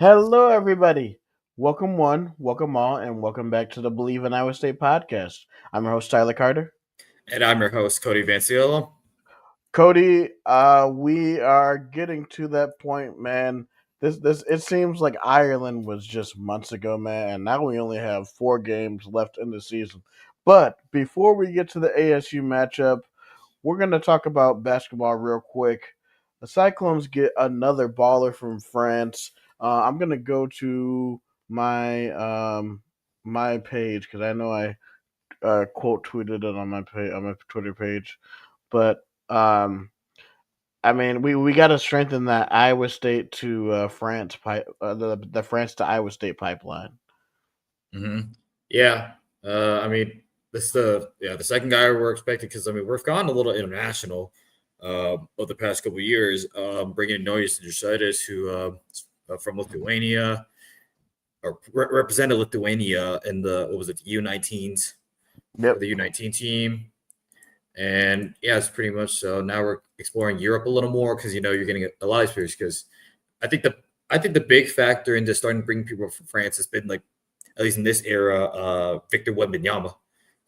Hello, everybody. Welcome one, welcome all, and welcome back to the Believe in Iowa State podcast. I'm your host, Tyler Carter. And I'm your host, Cody Vanciolo. Cody, we are getting to that point, man. This it seems like Ireland was just months ago, man, and now we only have 4 games left in the season. But before we get to the ASU matchup, we're gonna talk about basketball real quick. The Cyclones get another baller from France. I'm gonna go to my my page because I know I quote tweeted it on my Twitter page, but I mean we got to strengthen that Iowa State to France pipe the France to Iowa State pipeline. Mm-hmm. Yeah, I mean, this is the second guy we're expecting because we've gone a little international over the past couple of years, bringing in Nojas Drusaitis, who from Lithuania or represented Lithuania in the the U19s for Yep. the U19 team. And yeah, it's pretty much so. Now we're exploring Europe a little more because you're getting a lot of experience. Because I think the I think the big factor into starting to bring people from France has been like, at least in this era, Victor Wembanyama.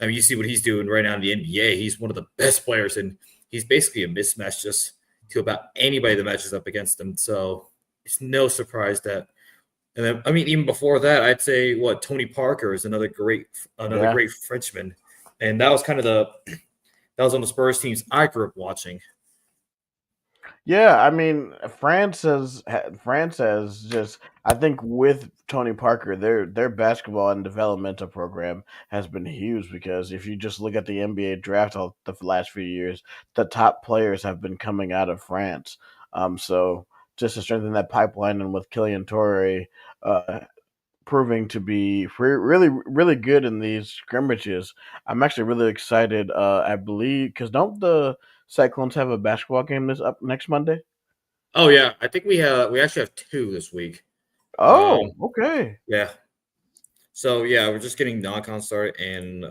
I mean, you see what he's doing right now in the NBA. He's one of the best players, and he's basically a mismatch just to about anybody that matches up against him. So it's no surprise that. And then, I mean, even before that, I'd say Tony Parker is another Yeah. great Frenchman, and that was kind of that was on the Spurs teams I grew up watching. Yeah, I mean, France has just I think with Tony Parker, their basketball and developmental program has been huge because if you just look at the NBA draft all the last few years, the top players have been coming out of France. So just to strengthen that pipeline and with Kylian Torre uh, proving to be really good in these scrimmages, I'm actually really excited. I believe because don't the Cyclones have a basketball game this up next Monday? Oh yeah, I think we actually have two this week. Oh, okay. Yeah. So yeah, we're just getting non-con started, and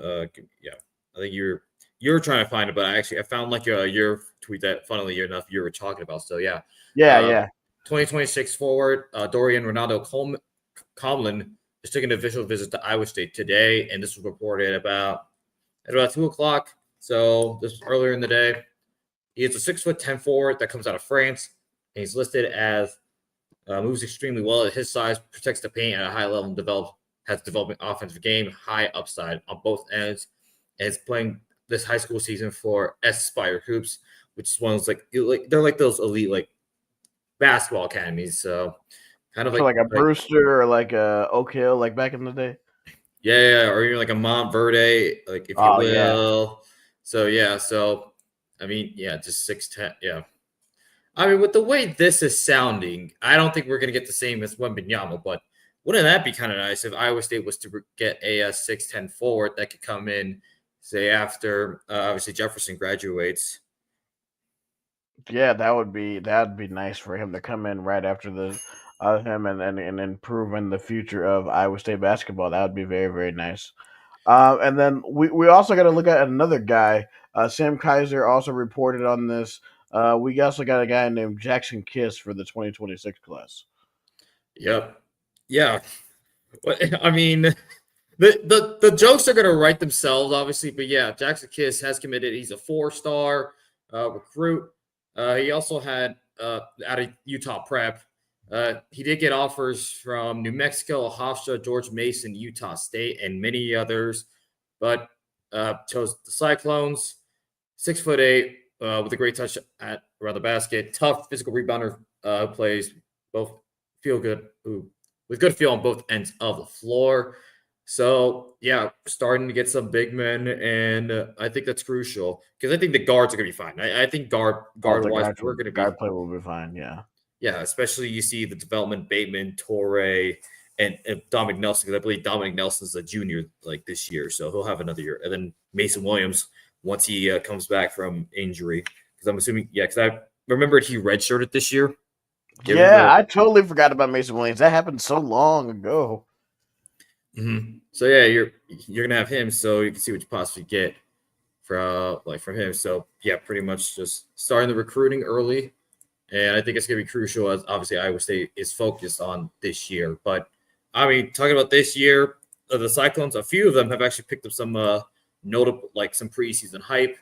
yeah, I think you're trying to find it, but I found like your tweet that, funnily enough, you were talking about. So yeah, Yeah, uh, yeah. 2026 forward, Dorian Ronaldo Comlin is taking an official visit to Iowa State today, and this was reported at about 2 o'clock. So this was earlier in the day. He is a 6'10" forward that comes out of France, and he's listed as moves extremely well at his size, protects the paint at a high level, and has developing offensive game, high upside on both ends, and is playing this high school season for Aspire Hoops, which is one of those they're like those elite like basketball academies. So kind of So like a like Brewster or like a Oak Hill, like back in the day. yeah, or even like a Montverde, like if you Oh yeah, will. So yeah, so I mean, yeah, just 6'10", yeah. I mean, with the way this is sounding, I don't think we're going to get the same as Wembanyama, but wouldn't that be kind of nice if Iowa State was to get a 6'10" forward that could come in, say, after obviously Jefferson graduates? yeah. That'd be nice for him to come in right after the him and improve in the future of Iowa State basketball. That would be very nice. And then we also got to look at another guy. Sam Kaiser also reported on this. We also got a guy named Jackson Kiss for the 2026 class. Yep. Yeah. I mean, the jokes are going to write themselves, obviously, but yeah, Jackson Kiss has committed. He's a 4-star recruit. He also had out of Utah Prep. He did get offers from New Mexico, Hofstra, George Mason, Utah State, and many others, but chose the Cyclones. 6'8", with a great touch at around the basket. Tough physical rebounder, plays both feel good, with good feel on both ends of the floor. So yeah, starting to get some big men, and I think that's crucial because I think the guards are going to be fine. I think Oh, guard wise we're going to be, guard play will be fine. Yeah. yeah, especially you see the development Bateman, Torre, and Dominic Nelson, because I believe Dominic Nelson's a junior like this year, so he'll have another year. And then Mason Williams once he comes back from injury, because I'm assuming, yeah, because I remembered he redshirted this year, given Yeah, the. I totally forgot about Mason Williams. That happened so long ago. So yeah, you're gonna have him, so you can see what you possibly get from him. So yeah, pretty much just starting the recruiting early, And I think it's going to be crucial as obviously Iowa State is focused on this year. But I mean, talking about this year, the Cyclones, a few of them have actually picked up some notable, like some preseason hype.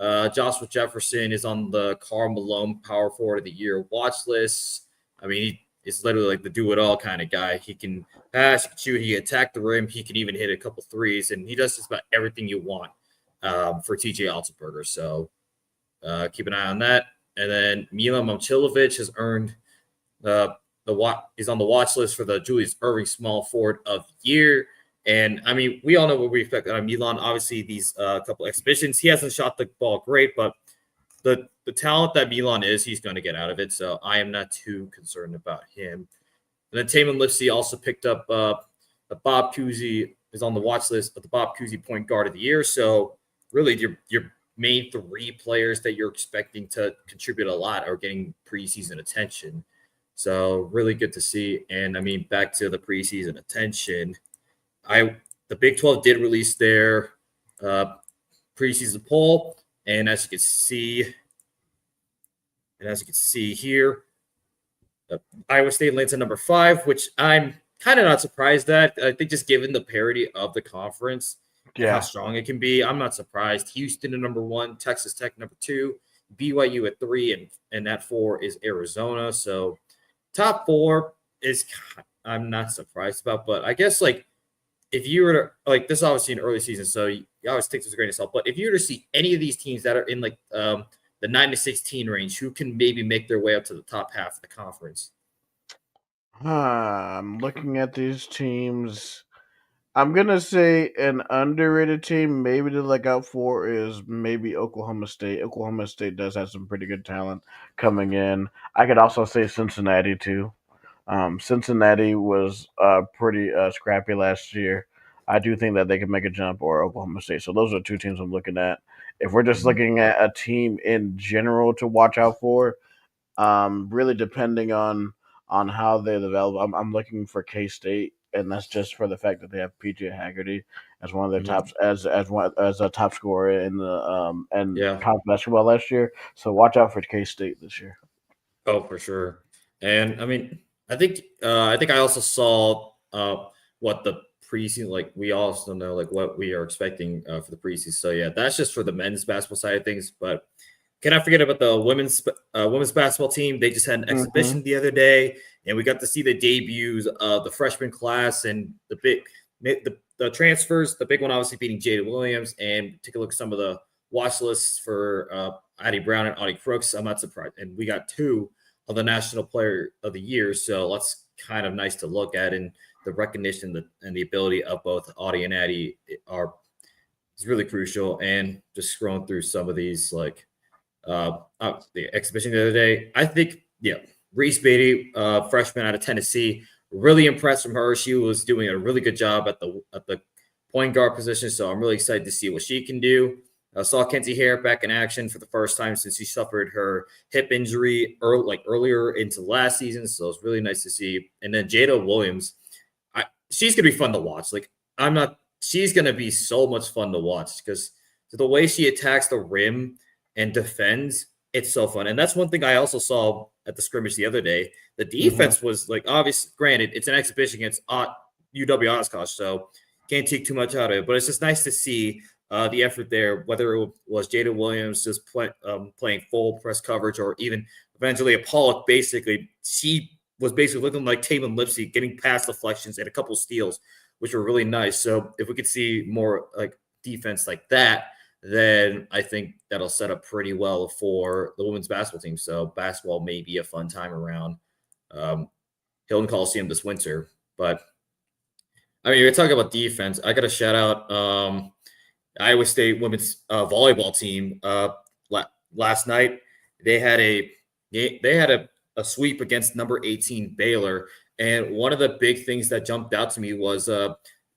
Joshua Jefferson is on the Karl Malone Power Forward of the Year watch list. I mean, he is literally like the do-it-all kind of guy. He can pass, he can shoot, he can attack the rim, he can even hit a couple threes, and he does just about everything you want for TJ Altenberger. So keep an eye on that. And then Milan Momcilovic has earned is on the watch list for the Julius Erving Small Forward of the Year. And I mean, we all know what we expect out of Milan. Obviously, these couple exhibitions, he hasn't shot the ball great, but the talent that Milan is, he's going to get out of it. So I am not too concerned about him. And then Taman Lipsey also picked up Bob Cousy is on the watch list of the Bob Cousy Point Guard of the Year. So really, your main three players that you're expecting to contribute a lot are getting preseason attention. So really good to see. And I mean, back to the preseason attention, the Big 12 did release their preseason poll, and as you can see here, Iowa State lands at number 5, which I'm kind of not surprised at. I think just given the parity of the conference and how strong it can be, I'm not surprised. Houston at number 1, Texas Tech number 2, BYU at 3, and at 4 is Arizona. So top 4 is I'm not surprised about, but I guess like if you were to like this, is obviously an early season, so you always take this with a grain of salt. But if you were to see any of these teams that are in like the 9-16 range, who can maybe make their way up to the top half of the conference? I'm looking at these teams. I'm gonna say an underrated team, maybe to look out for is maybe Oklahoma State. Oklahoma State does have some pretty good talent coming in. I could also say Cincinnati too. Cincinnati was pretty scrappy last year. I do think that they can make a jump, or Oklahoma State. So those are 2 teams I'm looking at. If we're just looking at a team in general to watch out for, really depending on how they develop, I'm looking for K State, and that's just for the fact that they have PJ Haggerty as one of their tops as a top scorer in the and college basketball last year. So watch out for K State this year. Oh, for sure. And I mean, I think I also saw what the preseason, like we also know like what we are expecting for the preseason. So yeah, that's just for the men's basketball side of things. But can I forget about the women's basketball team? They just had an exhibition the other day, and we got to see the debuts of the freshman class and the transfers. The big one obviously beating Jada Williams, and take a look at some of the watch lists for Addie Brown and Audie Crooks. I'm not surprised, and we got 2 of the National Player of the Year, so that's kind of nice to look at, and the recognition and the ability of both Audie and Addie is really crucial. And just scrolling through some of these like the exhibition the other day, I think Reese Beatty, freshman out of Tennessee, really impressed from her. She was doing a really good job at the point guard position, so I'm really excited to see what she can do. I saw Kenzie Hare back in action for the first time since she suffered her hip injury earlier into last season, so it's really nice to see. And then Jada Williams, she's gonna be fun to watch. She's gonna be so much fun to watch because the way she attacks the rim and defends, it's so fun. And that's one thing I also saw at the scrimmage the other day. The defense was like obvious. Granted, it's an exhibition against UW Oshkosh, so can't take too much out of it. But it's just nice to see the effort there, whether it was Jada Williams just playing full press coverage, or even eventually Pollock. Basically, she was basically looking like Taman Lipsey, getting past deflections and a couple steals, which were really nice. So if we could see more like defense like that, then I think that'll set up pretty well for the women's basketball team. So basketball may be a fun time around Hilton Coliseum this winter. But I mean, you're talking about defense. I got to shout out Iowa State women's volleyball team. Last night they had a sweep against number 18 Baylor, and one of the big things that jumped out to me was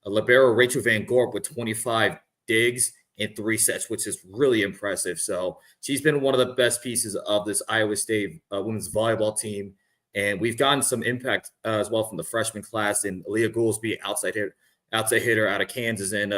libero Rachel Van Gorp with 25 digs in 3 sets, which is really impressive. So she's been one of the best pieces of this Iowa State women's volleyball team. And we've gotten some impact as well from the freshman class, and Leah Goolsby, outside hitter out of Kansas, and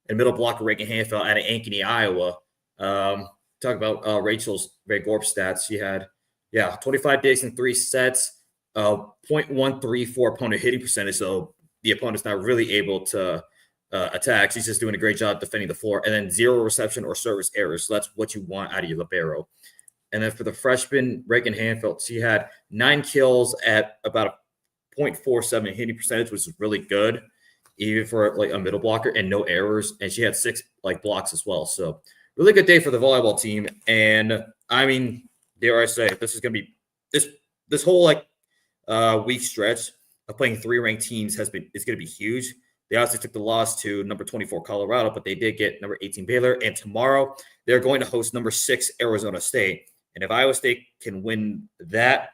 middle blocker Reagan Hanfeld out of Ankeny, Iowa. Talk about Rachel's Van Gorp stats. She had Yeah, 25 digs in 3 sets, 0.134 opponent hitting percentage. So the opponent's not really able to attack. She's just doing a great job defending the floor. And then 0 reception or service errors. So that's what you want out of your libero. And then for the freshman, Reagan Hanfeld, she had 9 kills at about a 0.47 hitting percentage, which is really good, even for like a middle blocker, and no errors. And she had 6 like blocks as well. So really good day for the volleyball team. And I mean, dare I say, this is going to be this whole like week stretch of playing 3 ranked teams is going to be huge. They also took the loss to number 24 Colorado, but they did get number 18 Baylor. And tomorrow they're going to host number 6 Arizona State. And if Iowa State can win that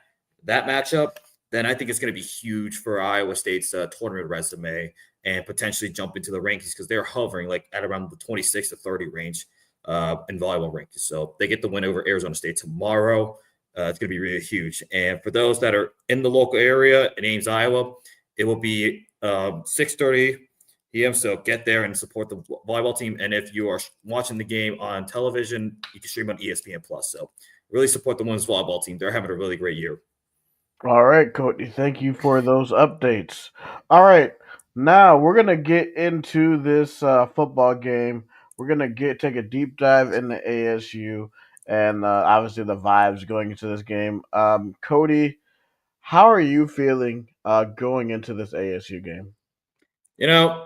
matchup, then I think it's going to be huge for Iowa State's tournament resume and potentially jump into the rankings because they're hovering like at around the 26 to 30 range in volleyball rankings. So they get the win over Arizona State tomorrow. It's going to be really huge. And for those that are in the local area in Ames, Iowa, it will be 6:30 p.m. So get there and support the volleyball team. And if you are watching the game on television, you can stream on ESPN Plus. So really support the women's volleyball team. They're having a really great year. All right, Cody. Thank you for those updates. All right, now we're gonna get into this football game. We're gonna take a deep dive into ASU and obviously the vibes going into this game. Cody, how are you feeling going into this ASU game? You know,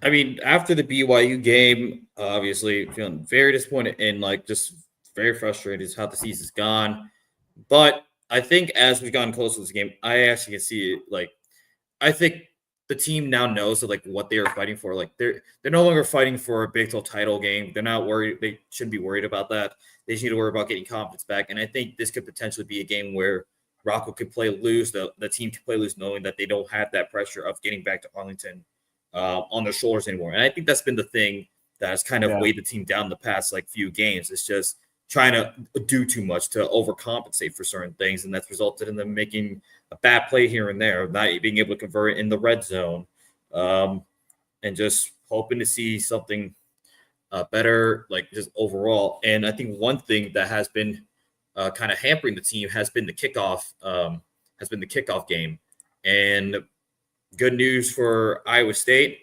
I mean, after the BYU game, obviously feeling very disappointed and like just very frustrated is how the season's gone. But I think as we've gotten closer to this game, I actually can see it. Like, I think the team now knows that, like what they are fighting for. Like they're no longer fighting for a Big 12 title game. They're not worried. They shouldn't be worried about that. They just need to worry about getting confidence back. And I think this could potentially be a game where Rocco could play loose. The team can play loose, knowing that they don't have that pressure of getting back to Arlington on their shoulders anymore. And I think that's been the thing that has kind of Yeah. weighed the team down the past like few games. It's just trying to do too much to overcompensate for certain things, and that's resulted in them making a bad play here and there, not being able to convert it in the red zone, and just hoping to see something better, like just overall. And I think one thing that has been kind of hampering the team has been the kickoff game. And good news for Iowa State.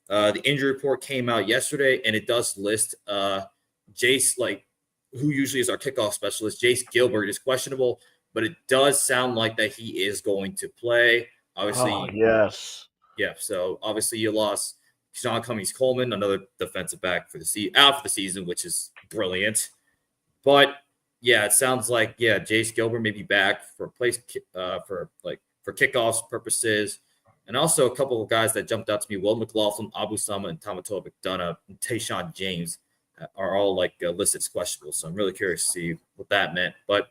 The injury report came out yesterday, and it does list Jace, like who usually is our kickoff specialist. Jace Gilbert is questionable, but it does sound like that he is going to play. Oh Obviously, yes. yeah. So obviously, you lost Sean Cummings Coleman, another defensive back out for the season, which is brilliant. But yeah, it sounds like Jace Gilbert may be back for kickoffs purposes. And also a couple of guys that jumped out to me: Will McLaughlin, Abu Sama, and Tamatoa McDonough, and Tayshawn James are all listed as questionable. So I'm really curious to see what that meant. But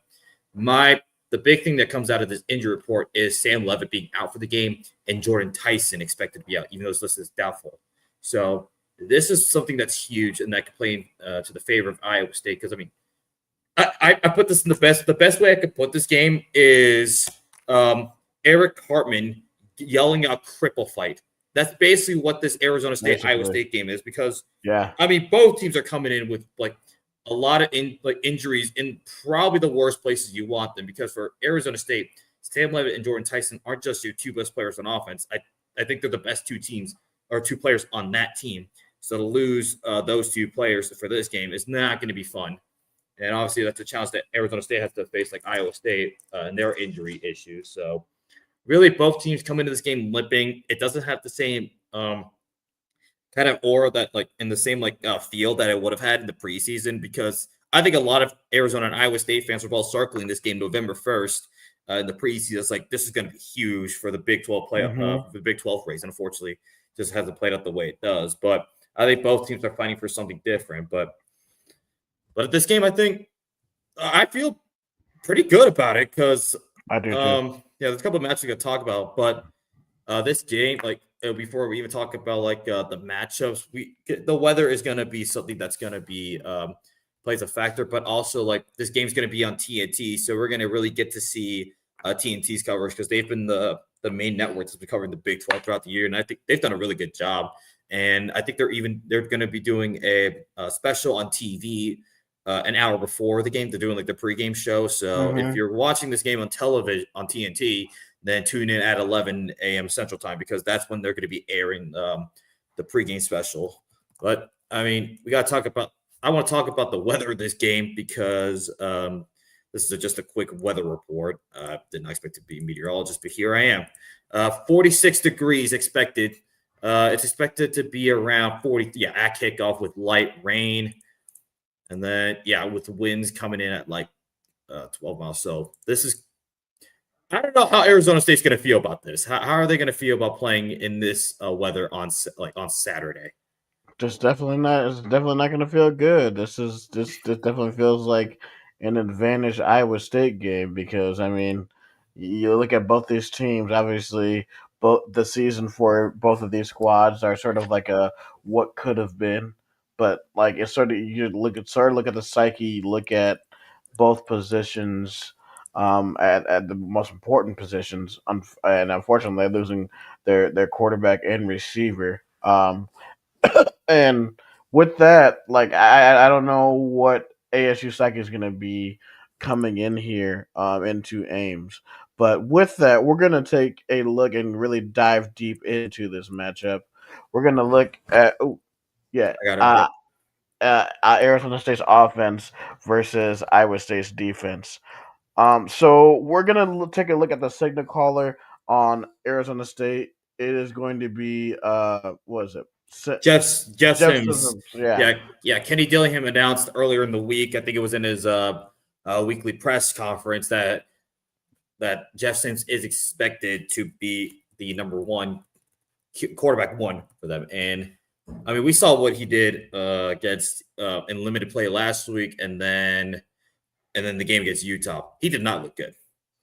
the big thing that comes out of this injury report is Sam Levitt being out for the game and Jordan Tyson expected to be out, even though it's listed as doubtful. So this is something that's huge and that could play to the favor of Iowa State. Because I mean, I put this in the best way I could put this game is Eric Hartman yelling out "cripple fight." That's basically what this Arizona State Iowa Basically. State game is, because Yeah. I mean both teams are coming in with like a lot of injuries in probably the worst places you want them, because for Arizona State, Sam Levitt and Jordan Tyson aren't just your two best players on offense. I think they're the best two players on that team. So to lose those two players for this game is not going to be fun. And obviously that's a challenge that Arizona State has to face, like Iowa State and their injury issues. So really both teams come into this game limping. It doesn't have the same kind of aura that like in the same feel that it would have had in the preseason, because I think a lot of Arizona and Iowa State fans were both circling this game November 1st in the preseason. It's like, this is going to be huge for the Big 12 playoff, for the Big 12 race. And unfortunately, just hasn't played out the way it does. But I think both teams are fighting for something different. But at this game, I think I feel pretty good about it, because I do too. there's a couple of matches we got to talk about. But this game, before we even talk about the matchups, the weather is going to be something that's going to be plays a factor, but also like this game's going to be on TNT, so we're going to really get to see TNT's coverage, because they've been the main network that's been covering the Big 12 throughout the year, and I think they've done a really good job. And I think they're going to be doing a special on TV an hour before the game. They're doing like the pregame show. So if Mm-hmm. you're watching this game on television on TNT, then tune in at 11 a.m. Central Time because that's when they're going to be airing the pregame special. But I mean, we got to talk about. I want to talk about the weather of this game because this is just a quick weather report. Did not expect to be a meteorologist, but here I am. 46 degrees expected. It's expected to be around 40. Yeah, at kickoff with light rain. And then, yeah, with the winds coming in at like 12 miles. So this is, I don't know how Arizona State's going to feel about this. How are they going to feel about playing in this weather on on Saturday? Just definitely not. It's definitely not going to feel good. This definitely feels like an advantage Iowa State game because I mean, you look at both these teams. Obviously, both the season for both of these squads are sort of like a what could have been, but like it's sort of look at the psyche. You look at both positions. At the most important positions, and unfortunately, losing their quarterback and receiver. And with that, like I don't know what ASU Psych is going to be coming in here into Ames, but with that, we're going to take a look and really dive deep into this matchup. We're going to look at yeah, I got it. Yep. Arizona State's offense versus Iowa State's defense. So we're gonna take a look at the signal caller on Arizona State. It is going to be what is it? Jeff Jeff Sims. Simmons. Yeah, Yeah. Kenny Dillingham announced earlier in the week, I think it was in his weekly press conference, that Jeff Sims is expected to be the number one quarterback one for them. And I mean, we saw what he did against in limited play last week, and then the game against Utah. He did not look good.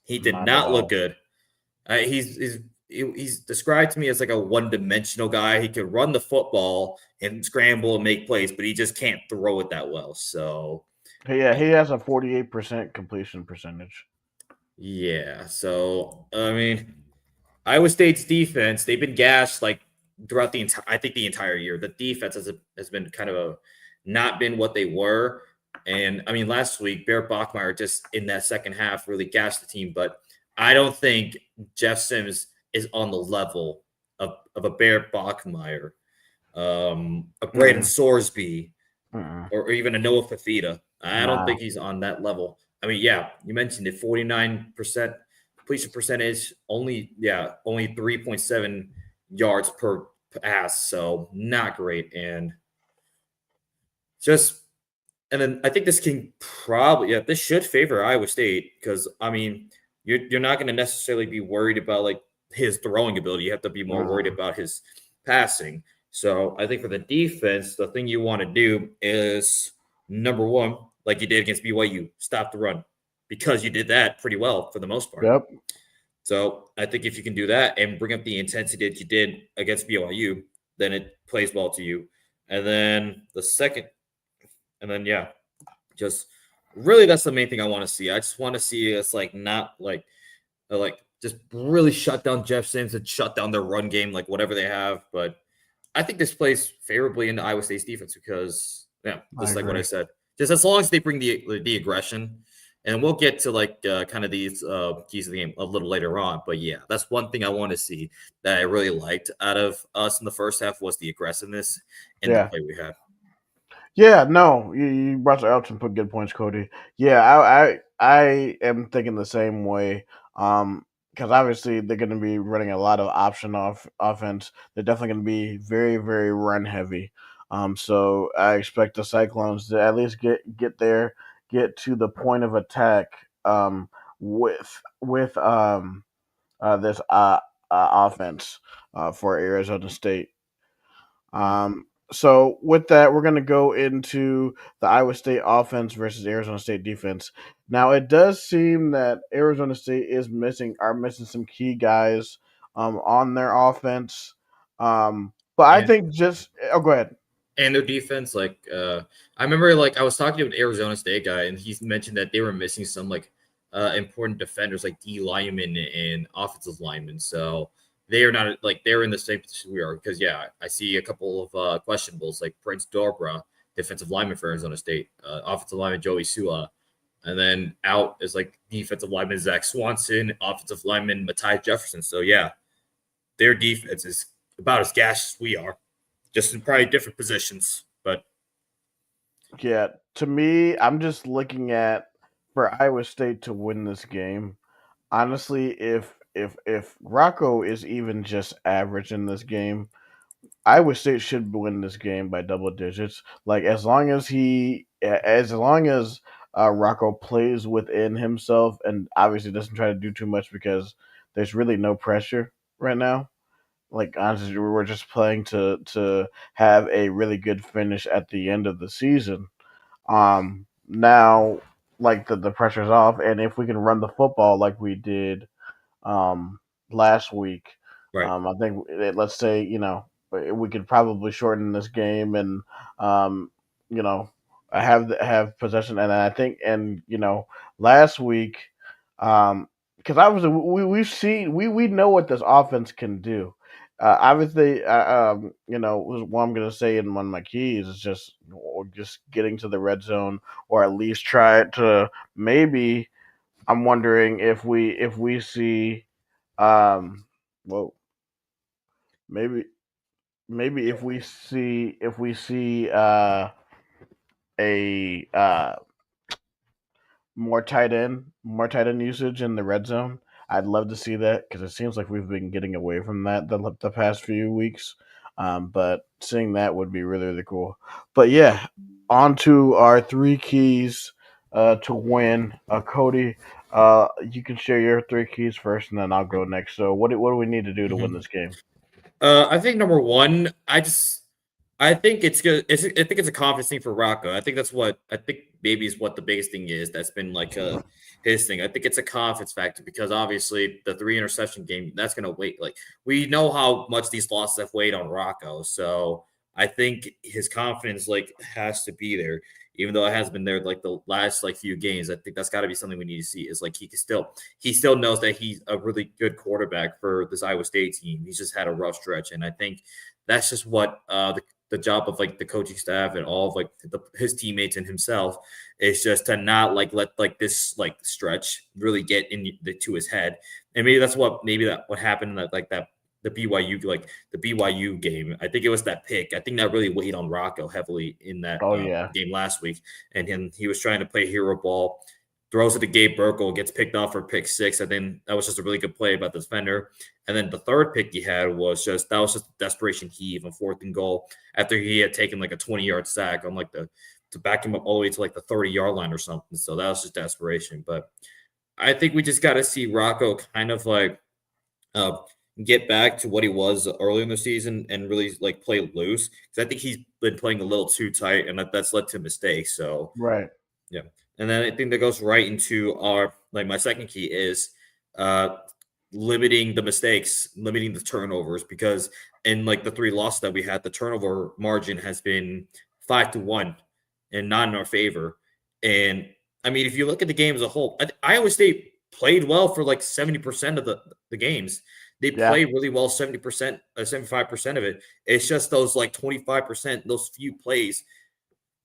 He did not at not look all. good. He's described to me as like a one-dimensional guy. He could run the football and scramble and make plays, but he just can't throw it that well. So Yeah, he has a 48% completion percentage. yeah. So I mean, Iowa State's defense, they've been gashed like throughout the entire, I think the entire year. The defense has been kind of not been what they were. And I mean, last week, Bear Bachmeyer just in that second half really gashed the team. But I don't think Jeff Sims is on the level of a Bear Bachmeyer, a Braden Mm-mm, Sorsby, mm-mm, or even a Noah Fafita. I don't nah. think he's on that level. I mean, yeah, you mentioned it, 49% completion percentage, only 3.7 yards per pass, so not great. And just and then I think this can probably, yeah, this should favor Iowa State because I mean, you're not going to necessarily be worried about like his throwing ability. You have to be more worried Mm-mm. about his passing. So I think for the defense, the thing you want to do is number one, like you did against BYU, stop the run because you did that pretty well for the most part. Yep. So I think if you can do that and bring up the intensity that you did against BYU, then it plays well to you. And then the second, and then yeah, just really that's the main thing I want to see. I just want to see us like not like just really shut down Jeff Sims and shut down their run game, like whatever they have. But I think this plays favorably into Iowa State's defense because yeah, I just like what I agree. said, just as long as they bring the aggression, and we'll get to like kind of these keys of the game a little later on. But yeah, that's one thing I want to see that I really liked out of us in the first half was the aggressiveness and the Yeah. play we had. Yeah, no, you brought up some good points, Cody. Yeah, I am thinking the same way. Because obviously they're going to be running a lot of option off offense. They're definitely going to be very very run heavy. So I expect the Cyclones to at least get there, get to the point of attack. With this offense for Arizona State. Mhm. So with that, we're going to go into the Iowa State offense versus Arizona State defense. Now, it does seem that Arizona State are missing some key guys on their offense. But I And think just oh, go ahead. and their defense, like I remember like I was talking to an Arizona State guy and he mentioned that they were missing some like important defenders like D linemen and offensive linemen. So they are not like they're in the same position we are because yeah, I see a couple of questionables like Prince Dorbra defensive lineman for Arizona State, offensive lineman Joey Sua. And then out is like defensive lineman Zach Swanson, offensive lineman Matai Jefferson. So yeah, their defense is about as gash as we are, just in probably different positions. But Yeah, to me, I'm just looking at for Iowa State to win this game. Honestly, if Rocco is even just average in this game, Iowa State should win this game by double digits. Like as long as Rocco plays within himself and obviously doesn't try to do too much because there's really no pressure right now. Like honestly, we're just playing to have a really good finish at the end of the season. Now, like the pressure's off, and if we can run the football like we did um, last week. right, I think let's say we could probably shorten this game and um, you know have possession. And I think last week because obviously we've seen we know what this offense can do. Obviously, what I'm gonna say in one of my keys is just getting to the red zone or at least try to maybe I'm wondering if we see well maybe maybe if we see a more tight end usage in the red zone. I'd love to see that because it seems like we've been getting away from that the past few weeks. But seeing that would be really really cool. But yeah, on to our three keys to win. Cody, you can share your three keys first, and then I'll go next. So what do we need to do to win mm-hmm. this game? I think number one, I think it's good. I think it's a confidence thing for Rocco. I think that's what I think maybe is what the biggest thing is. That's been like his thing. I think it's a confidence factor because obviously the 3 interception game that's going to wait. Like we know how much these losses have weighed on Rocco, so I think his confidence like has to be there. Even though it has been there like the last like few games, I think that's got to be something we need to see. Is like he still knows that he's a really good quarterback for this Iowa State team. He's just had a rough stretch, and I think that's just what the job of like the coaching staff and all of like his teammates and himself is just to not like let like this like stretch really get into his head. And maybe that's what happened in that the BYU game. I think it was that pick. I think that really weighed on Rocco heavily in that Oh yeah, game last week. And he was trying to play hero ball, throws it to Gabe Burkle, gets picked off for pick six. I think that was just a really good play by the defender. And then the third pick he had was just a desperation heave on 4th and goal after he had taken like a 20-yard sack on like to back him up all the way to like the 30-yard line or something. So that was just desperation. But I think we just got to see Rocco kind of like uh, get back to what he was earlier in the season and really like play loose because I think he's been playing a little too tight and that's led to mistakes. So right. yeah. And then I think that goes right into our like my second key is uh limiting the mistakes, limiting the turnovers because in like the 3 losses that we had, the turnover margin has been 5-1 and not in our favor. And I mean, if you look at the game as a whole, Iowa State played well for like 70% of the games. They Yeah. play really well 70%, 75% of it. It's just those like 25%, those few plays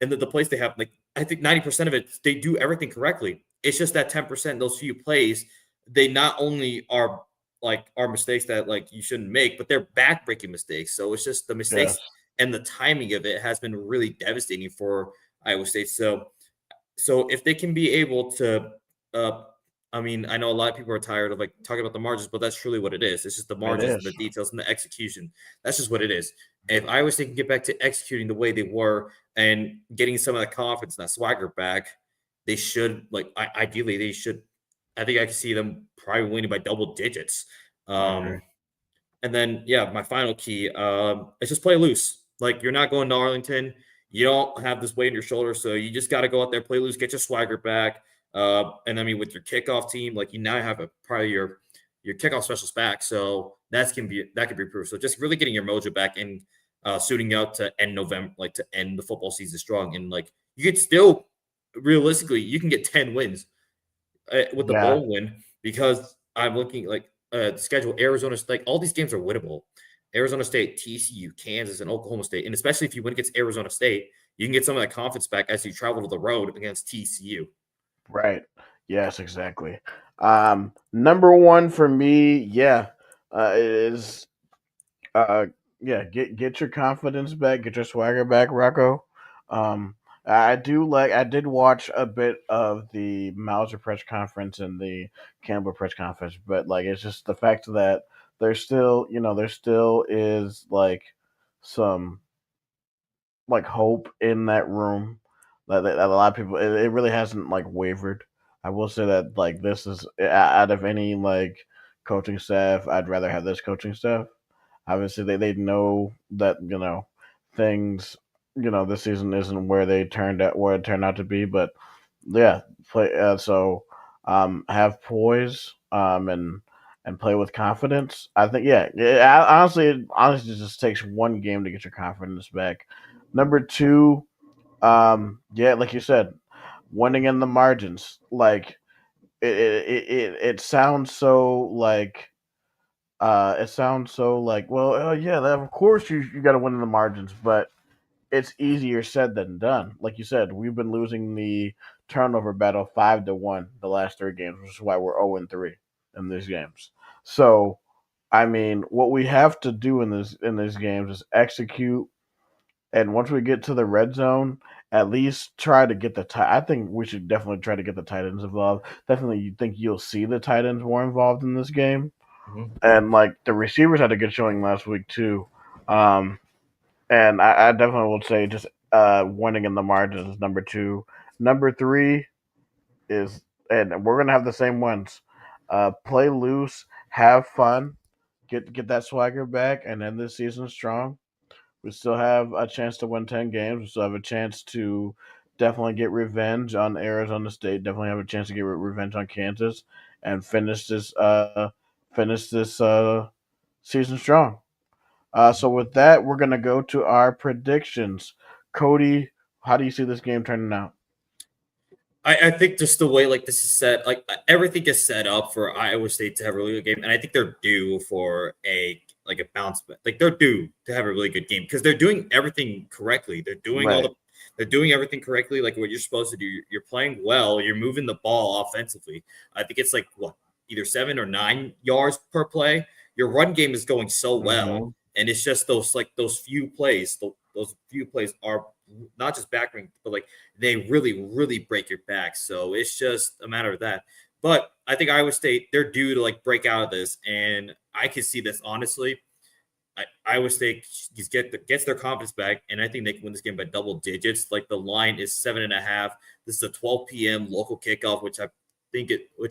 and the plays they have, like I think 90% of it, they do everything correctly. It's just that 10%, those few plays, they not only are mistakes that like you shouldn't make, but they're backbreaking mistakes. So it's just the Yes. mistakes and the timing of it has been really devastating for Iowa State. So if they can be able to, uh, I mean, I know a lot of people are tired of like talking about the margins, but that's truly what it is. It's just the It margins and the is. details and the execution. That's just what it is. If Iowa State can get back to executing the way they were and getting some of that confidence and that swagger back, they should ideally they should. I think I can see them probably winning by double digits. I agree. And then, yeah, my final key is just play loose. Like you're not going to Arlington. You don't have this weight on your shoulder, so you just got to go out there, play loose, get your swagger back. And I mean, with your kickoff team, like you now have probably your kickoff specialist back, so that can be improved. So just really getting your mojo back and suiting out to end November, like to end the football season strong, and like you could still realistically you can get 10 wins with the Yeah. bowl win because I'm looking like the schedule. Arizona, like all these games are winnable. Arizona State, TCU, Kansas, and Oklahoma State, and especially if you win against Arizona State, you can get some of that confidence back as you travel to the road against TCU. Right. Yes, exactly. Number one for me, yeah, is uh, yeah, get your confidence back, get your swagger back, Rocco. Um, I did watch a bit of the Mauser press conference and the Campbell press conference, but like it's just the fact that there still is like some like hope in that room that a lot of people it really hasn't like wavered. I will say that like this is out of any like coaching staff, I'd rather have this coaching staff. Obviously, they know that things this season isn't where it turned out to be, but yeah, play so have poise and play with confidence. I think honestly, it just takes one game to get your confidence back. Number two, yeah, like you said, winning in the margins. Like it sounds so like well, yeah, of course you got to win in the margins, but it's easier said than done. Like you said, we've been losing the turnover battle 5-1 the last three games, which is why we're 0-3 in these games. So, I mean, what we have to do in these games is execute, and once we get to the red zone, at least try to get I think we should definitely try to get the tight ends involved. Definitely, you think you'll see the tight ends more involved in this game, Mm-hmm. and like the receivers had a good showing last week too. Um, and I definitely would say just winning in the margins is number two. Number three is, and we're gonna have the same ones. Play loose, have fun, get that swagger back, and end this season strong. We still have a chance to win 10 games. We still have a chance to definitely get revenge on Arizona State. Definitely have a chance to get revenge on Kansas and finish this season strong. So with that, we're gonna go to our predictions. Cody, how do you see this game turning out? I think just the way like this is set, like everything is set up for Iowa State to have a really good game, and I think they're due for a bounce back. Like they're due to have a really good game because they're doing everything correctly. Right. They're doing everything correctly, like what you're supposed to do. You're playing well. You're moving the ball offensively. I think it's like what either 7 or 9 yards per play. Your run game is going so well, Mm-hmm. and it's just those few plays. Those few plays are not just backbreaking, but like they really, really break your back. So it's just a matter of that. But I think Iowa State, they're due to like break out of this. And I can see this honestly. Iowa State gets their confidence back, and I think they can win this game by double digits. Like the line is 7.5. This is a 12 p.m. local kickoff, which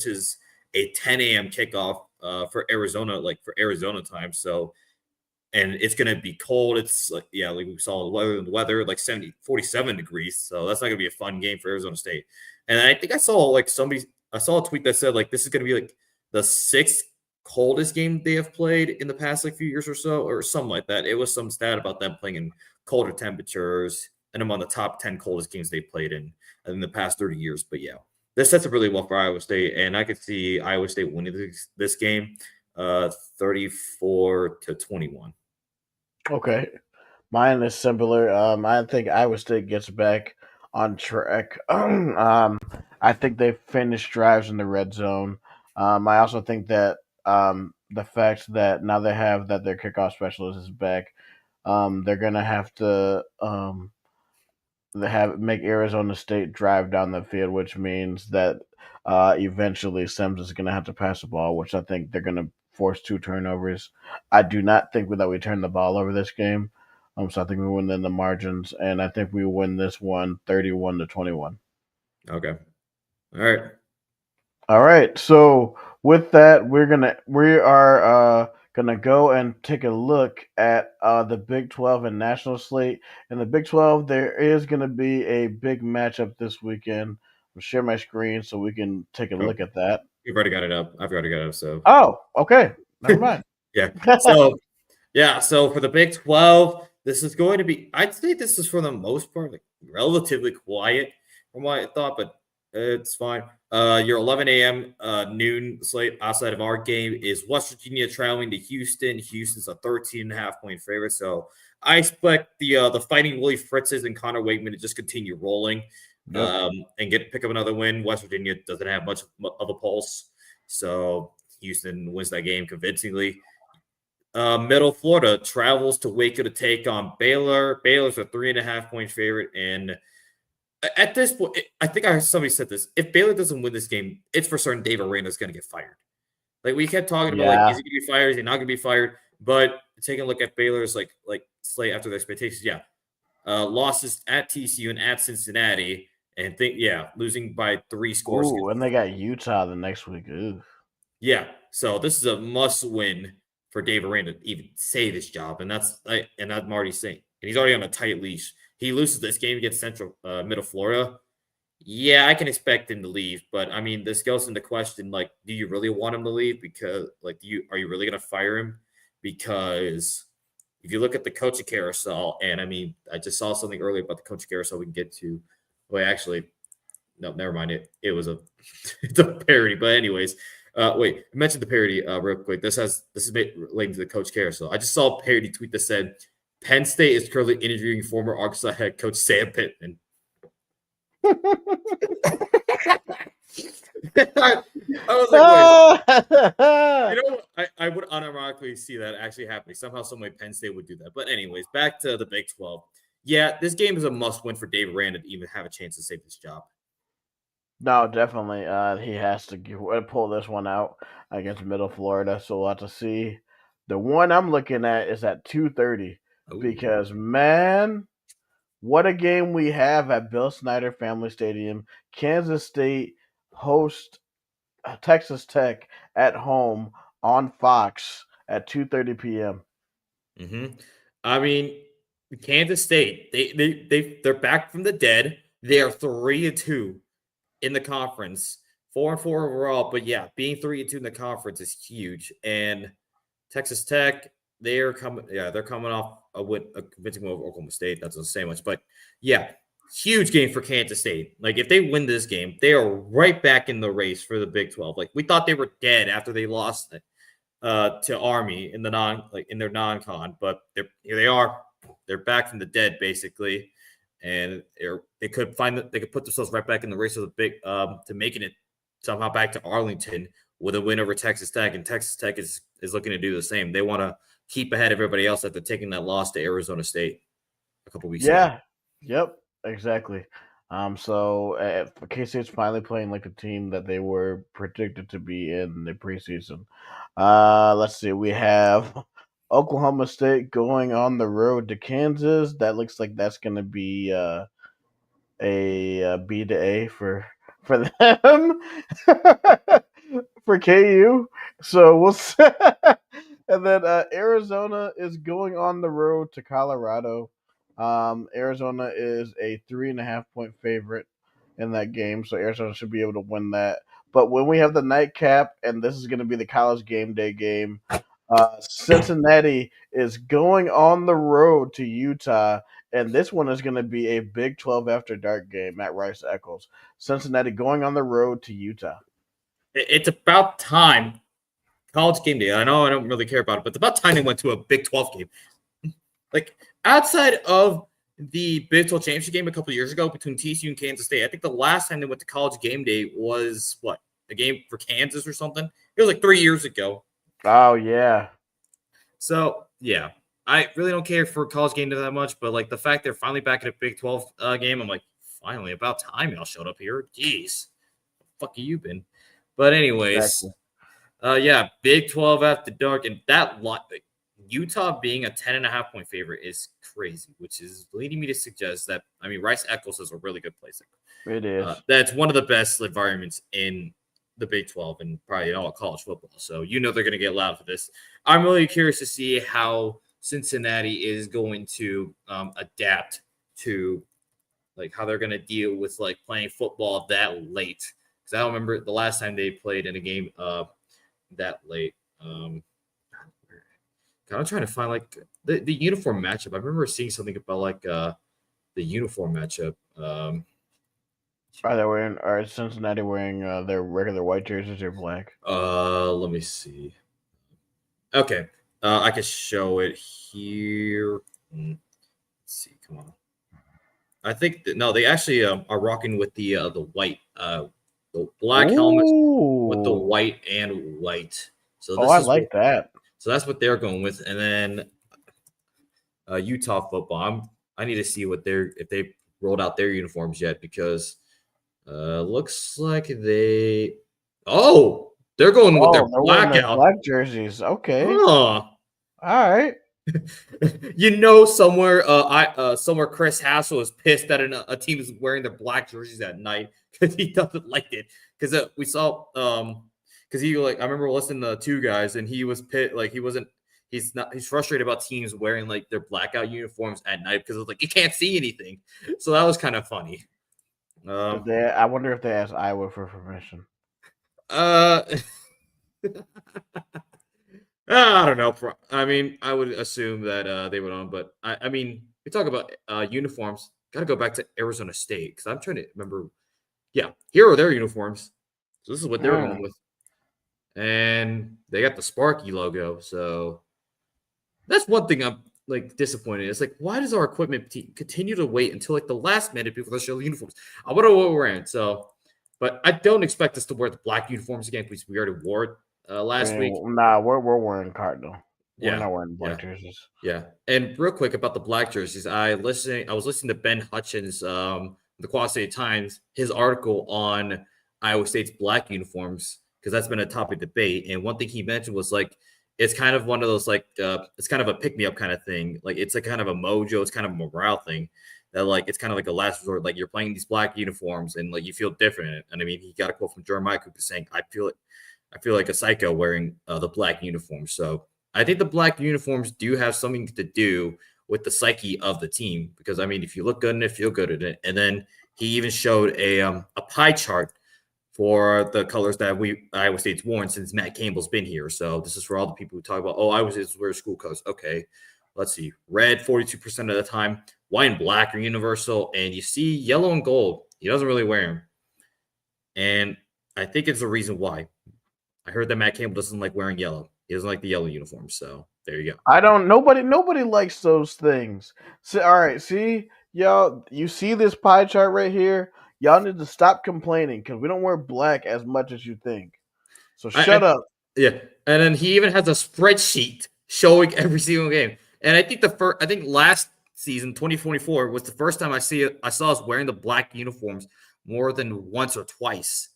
is a 10 a.m. kickoff for Arizona, like for Arizona time. So and it's going to be cold. It's like, yeah, like we saw the weather like 47 degrees. So that's not going to be a fun game for Arizona State. And I think I saw a tweet that said like this is going to be like the sixth coldest game they have played in the past like few years or so, or something like that. It was some stat about them playing in colder temperatures and among the top 10 coldest games they played in the past 30 years. But yeah, this sets up really well for Iowa State. And I could see Iowa State winning this game 34-21. Okay. Mine is similar. I think Iowa State gets back on track. I think they finish drives in the red zone. I also think that the fact that now they have that their kickoff specialist is back, they're gonna have to they have make Arizona State drive down the field, which means that eventually Sims is gonna have to pass the ball, which I think they're gonna force two turnovers. I do not think that we turn the ball over this game. So I think we win in the margins, and I think we win this one 31-21. Okay. All right. All right. So with that, we are gonna go and take a look at the Big 12 and national slate. In the Big 12, there is gonna be a big matchup this weekend. I'll share my screen so we can take a Oh, look at that. you've already got it up. I've already got it up. So Oh, okay. Never mind. yeah. So yeah. So for the Big 12, this is going to be. I'd say this is for the most part like relatively quiet from what I thought, but it's fine. Your 11 a.m. Noon slate outside of our game is West Virginia traveling to Houston. Houston's a 13.5 point favorite, so I expect the Fighting Willie Fritzes and Connor Wakeman to just continue rolling Yep. and pick up another win. West Virginia doesn't have much of a pulse, so Houston wins that game convincingly. Middle Florida travels to Waco to take on Baylor. Baylor's a 3.5-point favorite, and at this point, I think somebody said this. If Baylor doesn't win this game, it's for certain Dave Arena's going to get fired. Like we kept talking about, like, is Yeah. he going to be fired? Is he not going to be fired? But taking a look at Baylor's like slate after the expectations, yeah, losses at TCU and at Cincinnati, and losing by 3 scores. Ooh, and they got Utah the next week. Ooh. Yeah, so this is a must win for Dave Aranda to even say this job, and that's I'm already saying, and he's already on a tight leash. He loses this game against Central Middle Florida. Yeah, I can expect him to leave, but I mean, this goes into question: like, do you really want him to leave? Because are you really going to fire him? Because if you look at the coaching carousel, and I mean, I just saw something earlier about the coaching carousel. We can get to. Wait, actually, no, never mind. It was it's a parody, but anyways. Wait, I mentioned the parody real quick. This is relating to the coach carousel. I just saw a parody tweet that said Penn State is currently interviewing former Arkansas head coach Sam Pittman. I was like, wait, you know, I would unironically see that actually happening. Somehow, some way, Penn State would do that. But anyways, back to the Big 12. Yeah, this game is a must-win for Dave Aranda to even have a chance to save this job. No, definitely. He has to pull this one out against Middle Florida. So we'll have to see. The one I'm looking at is at 2:30 because man, what a game we have at Bill Snyder Family Stadium. Kansas State host Texas Tech at home on Fox at 2:30 p.m. Mm-hmm. I mean, Kansas State, they're back from the dead. They are 3-2 in the conference, 4-4 overall. But yeah, being 3-2 in the conference is huge. And Texas Tech, they're coming off a convincing win over Oklahoma State. That doesn't say much, but yeah, huge game for Kansas State. Like if they win this game, they are right back in the race for the Big 12. Like we thought they were dead after they lost to Army in their non-con, but here they are. They're back from the dead basically, and they could put themselves right back in the race of the big to making it somehow back to Arlington with a win over Texas Tech, and Texas Tech is looking to do the same. They want to keep ahead of everybody else after taking that loss to Arizona State a couple weeks ago. Yep, exactly. So K-State's finally playing like the team that they were predicted to be in the preseason. Let's see. We have Oklahoma State going on the road to Kansas. That looks like that's going to be a B to A for them for KU. So we'll see. And then Arizona is going on the road to Colorado. Arizona is a 3.5 point favorite in that game, so Arizona should be able to win that. But when we have the nightcap, and this is going to be the college game day game, Cincinnati is going on the road to Utah, and this one is going to be a Big 12 after dark game at Rice Eccles. Cincinnati going on the road to Utah. It's about time. College game day. I know I don't really care about it, but it's about time they went to a Big 12 game. Like outside of the Big 12 championship game a couple of years ago between TCU and Kansas State, I think the last time they went to college game day was a game for Kansas or something. It was like 3 years ago. Oh yeah. So yeah, I really don't care for college game day that much, but like the fact they're finally back at a Big 12 game, I'm like, finally, about time y'all showed up here. Jeez, fuck you been. But anyways, Exactly. Yeah, Big 12 after dark, and that lot. Utah being a 10.5 point favorite is crazy, which is leading me to suggest that, I mean, Rice Eccles is a really good place. It is. That's one of the best environments in the Big 12 and probably in all of college football. So, they're going to get loud for this. I'm really curious to see how Cincinnati is going to adapt to like how they're going to deal with like playing football that late. Because I don't remember the last time they played in a game that late. I'm trying to find like the uniform matchup. I remember seeing something about like the uniform matchup. Are Cincinnati wearing their regular white jerseys or black? Let me see. Okay, I can show it here. Let's see. Come on. I think no, they actually are rocking with the white, the black helmets with the Ooh. white and white. So Oh, this I is what. like that. So that's what they're going with, and then Utah football. I need to see what they're if they rolled out their uniforms yet because looks like they. Oh, they're going with their Oh, they're wearing their blackout. black jerseys. Okay. Huh. All right. Somewhere Chris Hassel is pissed that a team is wearing their black jerseys at night because he doesn't like it. Because we saw because he I remember listening to two guys and he was pissed he's frustrated about teams wearing like their blackout uniforms at night because it's like you can't see anything. So that was kind of funny. Did they? I wonder if they asked Iowa for permission. Uh I don't know. I mean, I would assume that they would own, but I mean, we talk about uniforms. Got to go back to Arizona State because I'm trying to remember. Yeah, here are their uniforms. So this is what they're going with, and they got the Sparky logo. So that's one thing I'm like disappointed. It's like, why does our equipment team continue to wait until like the last minute before they show the uniforms? I wonder what we're in. So, but I don't expect us to wear the black uniforms again because we already wore it I last week. mean, nah, we're wearing Cardinal. We're Yeah, not wearing yeah. black jerseys. Yeah, and real quick about the black jerseys, I was listening to Ben Hutchins, the Quad State Times, his article on Iowa State's black uniforms because that's been a topic of debate. And one thing he mentioned was like it's kind of one of those it's kind of a pick me up kind of thing. Like it's a kind of a mojo, it's kind of a morale thing that like it's kind of like a last resort. Like you're playing these black uniforms and like you feel different. And I mean, he got a quote from Jeremiah Cooper saying, I feel like a psycho wearing the black uniform." So I think the black uniforms do have something to do with the psyche of the team because I mean, if you look good in it, feel good in it, and then he even showed a pie chart for the colors that Iowa State's worn since Matt Campbell's been here. So this is for all the people who talk about, oh, Iowa State wears school colors. Okay, let's see, red 42% of the time, white and black are universal, and you see yellow and gold. He doesn't really wear them, and I think it's the reason why. I heard that Matt Campbell doesn't like wearing yellow. He doesn't like the yellow uniform. So there you go. I don't. Nobody likes those things. So, all right, see, y'all. You see this pie chart right here. Y'all need to stop complaining because we don't wear black as much as you think. So shut up. Yeah, and then he even has a spreadsheet showing every single game. And I think I think last season, 2024, was the first time I saw us wearing the black uniforms more than once or twice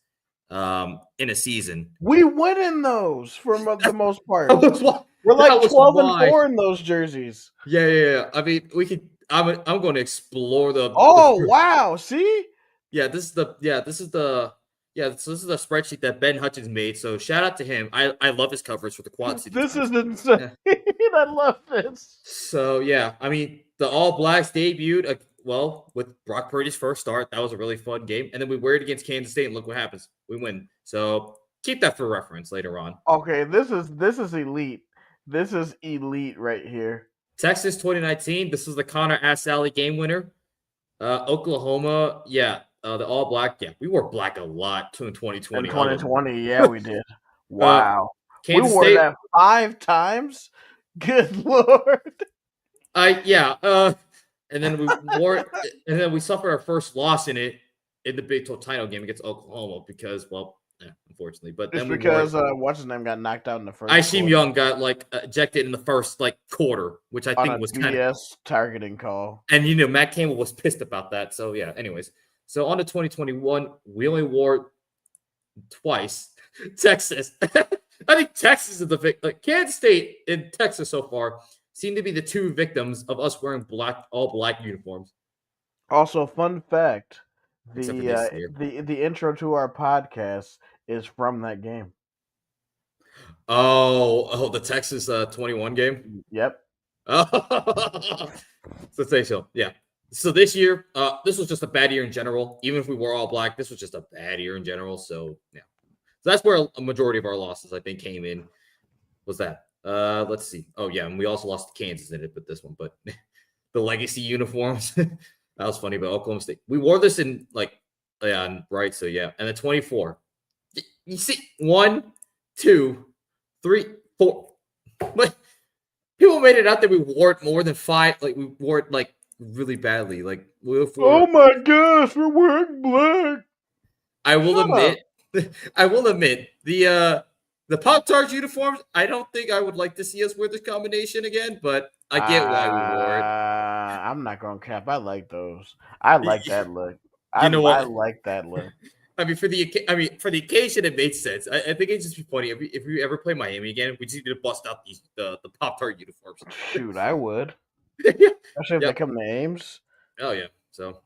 in a season. We win in those for the most part. We're like 12-4 in those jerseys. Yeah. I mean, we could. I'm going to explore the. Oh wow! See. Yeah, this is the so this is the spreadsheet that Ben Hutchins made. So shout out to him. I love his coverage for the Quad City. This is insane. Yeah. I love this. So yeah, I mean the All Blacks debuted with Brock Purdy's first start. That was a really fun game, and then we wear it against Kansas State, and look what happens. We win. So keep that for reference later on. Okay, this is elite. This is elite right here. Texas 2019. This is the Connor Assalley game winner. Oklahoma, yeah. The all black, yeah, we wore black a lot in 2020. In 2020, yeah, we did. Wow, we wore State, that 5 times. Good lord. And then we wore it, and then we suffered our first loss in the Big 12 title game against Oklahoma because, unfortunately, but it's then because what's his name got knocked out in the first. Isheem Young got ejected in the first quarter, which I think was kind of targeting call. And Matt Campbell was pissed about that. So yeah, anyways. So on to 2021, we only wore twice. Texas. I think Texas is the victim. Kansas State and Texas so far seem to be the two victims of us wearing all black uniforms. Also, fun fact: the intro to our podcast is from that game. Oh, the Texas 21 game. Yep. Sensational. Yeah. So this year, this was just a bad year in general. Even if we were all black, this was just a bad year in general. So yeah, so that's where a majority of our losses, I think, came in. Was that? Let's see. Oh yeah, and we also lost to Kansas in it, but this one, but the legacy uniforms. That was funny. But Oklahoma State, we wore this in right. So yeah, and the 24. You see, 1, 2, 3, 4. But people made it out that we wore it more than 5. Like we wore it like really badly. Like we Oh wore. my gosh, we're wearing black. I will Shut up. admit, I will admit the Pop Tarts uniforms. I don't think I would like to see us wear this combination again, but I get why we wore it. I'm not gonna cap. I like those. I like that look. I You know I what? like that look. I mean, for the occasion, it made sense. I think it'd just be funny if we ever play Miami again. We just need to bust out the Pop Tart uniforms. Shoot, I would. Yeah, Especially if they yep. come to Ames. Oh yeah. So,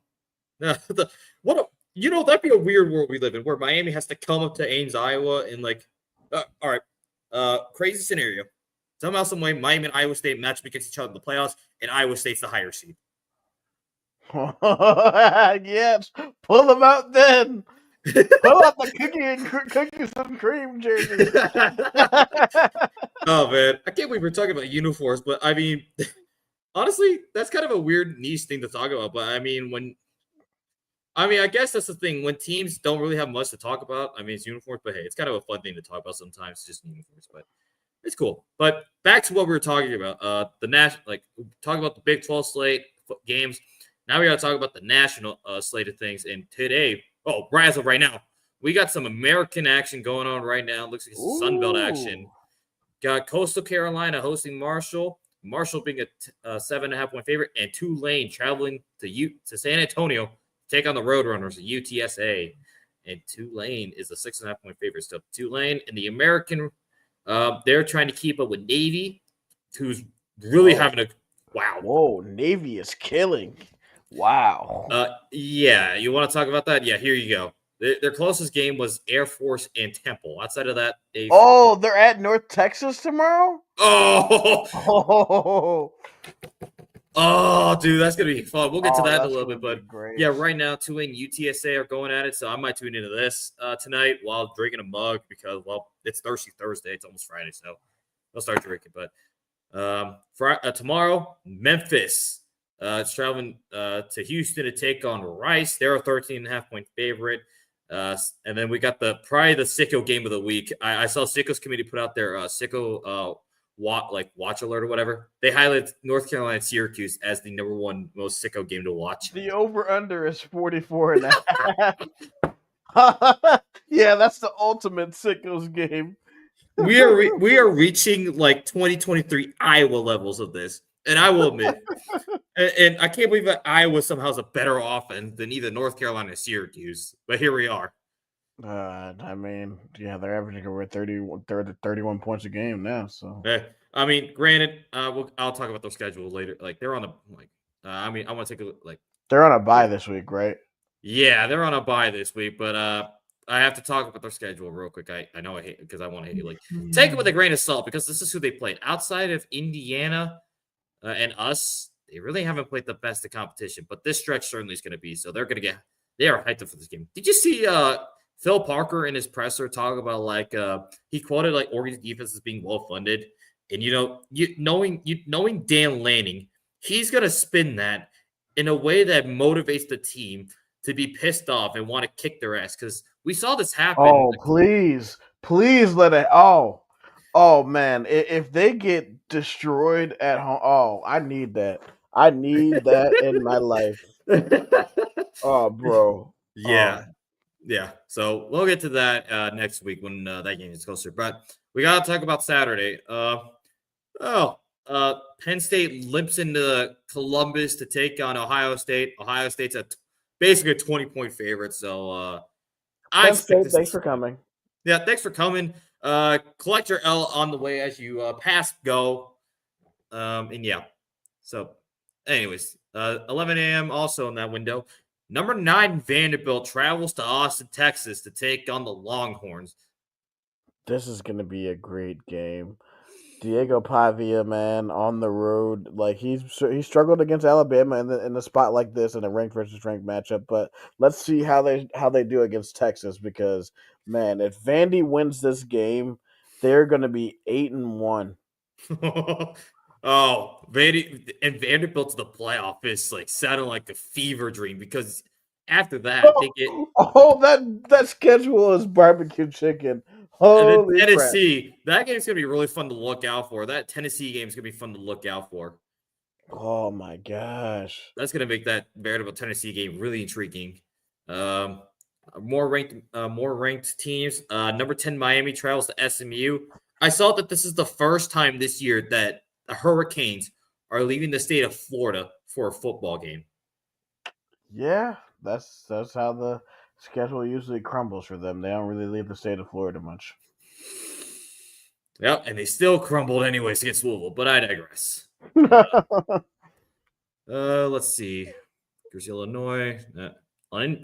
what a that'd be a weird world we live in, where Miami has to come up to Ames, Iowa, and like, all right, crazy scenario. Somehow, some way, Miami and Iowa State match up against each other in the playoffs, and Iowa State's the higher seed. Yes, pull them out then. Pull out the cookies and cream jersey. Oh man, I can't believe we're talking about uniforms, but I mean, honestly, that's kind of a weird niche thing to talk about. But I mean, I guess that's the thing when teams don't really have much to talk about. I mean, it's uniforms, but hey, it's kind of a fun thing to talk about sometimes, just uniforms. But it's cool. But back to what we were talking about, talk about the Big 12 slate games. Now we got to talk about the national slate of things. And today, right as of right now, we got some American action going on right now. Looks like it's Sun Belt action. Got Coastal Carolina hosting Marshall. Marshall being a 7.5-point favorite, and Tulane traveling to San Antonio to take on the Roadrunners, the UTSA. And Tulane is a 6.5-point favorite. So Tulane and the American, they're trying to keep up with Navy, who's really having a wow. Whoa, Navy is killing. Wow. Yeah, you want to talk about that? Yeah, here you go. Their closest game was Air Force and Temple. Outside of that, they're at North Texas tomorrow? Oh, dude, that's gonna be fun. We'll get to that in a little bit, but great. Yeah, right now Tulane UTSA are going at it, so I might tune into this tonight while drinking a mug because it's Thirsty Thursday. It's almost Friday, so I'll start drinking. But tomorrow, Memphis. It's traveling to Houston to take on Rice. They're a 13.5-point favorite. And then we got probably the sicko game of the week. I saw Sicko's committee put out their sicko watch alert or whatever. They highlighted North Carolina Syracuse as the number one most sicko game to watch. The over under is 44.5. Yeah, that's the ultimate sickos game. We are reaching like 2023 Iowa levels of this, and I will admit, and I can't believe that Iowa somehow has a better offense than either North Carolina or Syracuse. But here we are. I mean, yeah, they're averaging over 31 points a game now. So, I mean, granted, I'll talk about their schedule later. Like they're on a I want to take a look. Like they're on a bye this week, right? Yeah, they're on a bye this week, but I have to talk about their schedule real quick. I know I hate it because I want to hate it. Like, take it with a grain of salt because this is who they played. Outside of Indiana and us, they really haven't played the best of competition. But this stretch certainly is going to be. So they are hyped up for this game. Did you see Phil Parker in his presser talk about he quoted like Oregon's defense as being well funded, and knowing Dan Lanning, he's going to spin that in a way that motivates the team to be pissed off and want to kick their ass because we saw this happen. Oh, please let it. Oh man, if they get destroyed at home, I need that. I need that in my life. Oh, bro. Yeah. Yeah. So we'll get to that next week when that game is closer. But we got to talk about Saturday. Penn State limps into Columbus to take on Ohio State. Ohio State's basically a 20-point favorite. So I expect this. Thanks for coming. Yeah, thanks for coming. Collect your L on the way as you pass go. And yeah. So, anyways, 11 a.m. also in that window. Number 9 Vanderbilt travels to Austin, Texas to take on the Longhorns. This is going to be a great game. Diego Pavia, man, on the road, like he struggled against Alabama in a spot like this in a ranked versus ranked matchup. But let's see how they do against Texas because, man, if Vandy wins this game, they're going to be 8-1. Oh, Vanderbilt to the playoff is like sounding like a fever dream because after that they get that schedule is barbecue chicken. And then Holy crap! Tennessee, that game's gonna be really fun to look out for. That Tennessee game's gonna be fun to look out for. Oh my gosh! That's gonna make that veritable Tennessee game really intriguing. Um, more ranked teams. Number 10 Miami travels to SMU. I saw that this is the first time this year that the Hurricanes are leaving the state of Florida for a football game. Yeah, that's how the schedule usually crumbles for them. They don't really leave the state of Florida much. Yep, and they still crumbled anyways against Louisville, but I digress. Let's see. Rutgers, Illinois.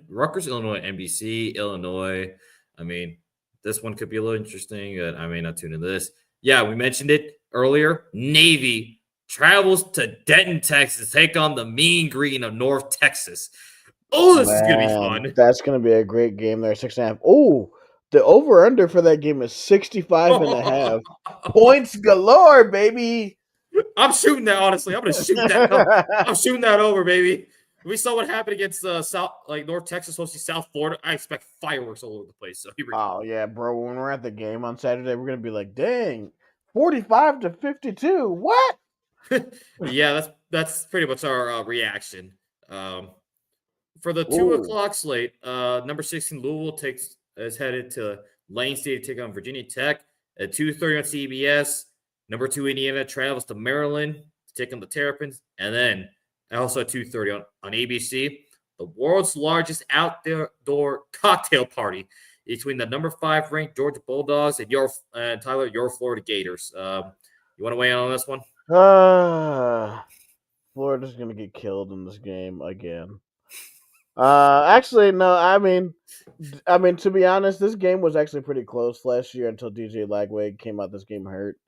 Rutgers, Illinois, NBC, Illinois. I mean, this one could be a little interesting. I may not tune into this. Yeah, we mentioned it earlier. Navy travels to Denton, Texas, to take on the Mean Green of North Texas. Oh, this is gonna be Man, fun. that's gonna be a great game there. 6.5. Oh, the over under for that game is 65 and a half. Points galore, baby. I'm shooting that. Honestly, I'm gonna shoot that. I'm shooting that over, baby. We saw what happened against North Texas hosting South Florida. I expect fireworks all over the place. So here we go. Oh yeah, bro. When we're at the game on Saturday, we're gonna be like, dang, 45-52. What? Yeah, that's pretty much our reaction. Um, for the two Ooh. o'clock slate, number 16 Louisville is headed to Lane State to take on Virginia Tech at 2:30 on CBS. Number 2 Indiana travels to Maryland to take on the Terrapins, and then also at 2:30 on ABC, the world's largest outdoor cocktail party between the number 5 ranked Georgia Bulldogs and your Florida Gators. You want to weigh in on this one? Florida's gonna get killed in this game again. Actually, no. I mean, to be honest, this game was actually pretty close last year until DJ Lagway came out. This game hurt,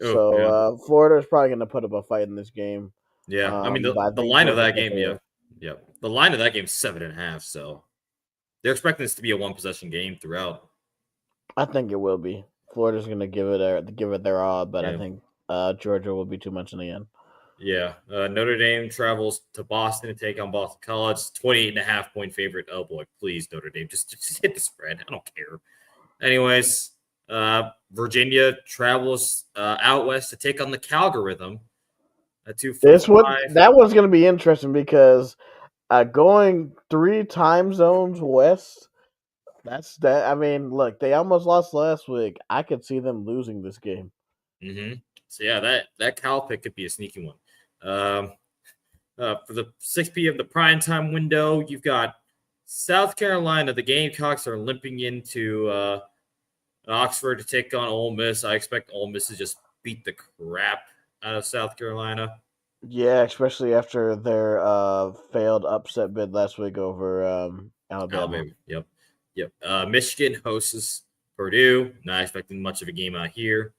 Oh so yeah. Florida is probably gonna put up a fight in this game. Yeah, I mean But I the think line of Georgia that can game, yeah, prevail. yeah, the line of that game is 7.5. So they're expecting this to be a one possession game throughout. I think it will be. Florida's gonna give it their all, but I Yeah, think Georgia will be too much in the end. yeah. Notre Dame travels to Boston to take on Boston College. 28.5 point favorite. Oh boy, please Notre Dame, just hit the spread. I don't care. Anyways, Virginia travels out west to take on the Calgorithm at This one 2:45. that one's gonna be interesting because going 3 time zones west. That's that. I mean, look, they almost lost last week. I could see them losing this game. Mm-hmm. So yeah, that Cal pick could be a sneaky one. For the 6 p.m. the prime time window, you've got South Carolina. The Gamecocks are limping into Oxford to take on Ole Miss. I expect Ole Miss to just beat the crap out of South Carolina. Yeah, especially after their failed upset bid last week over Alabama. Alabama. Yep. Yep. Michigan hosts Purdue. Not expecting much of a game out here.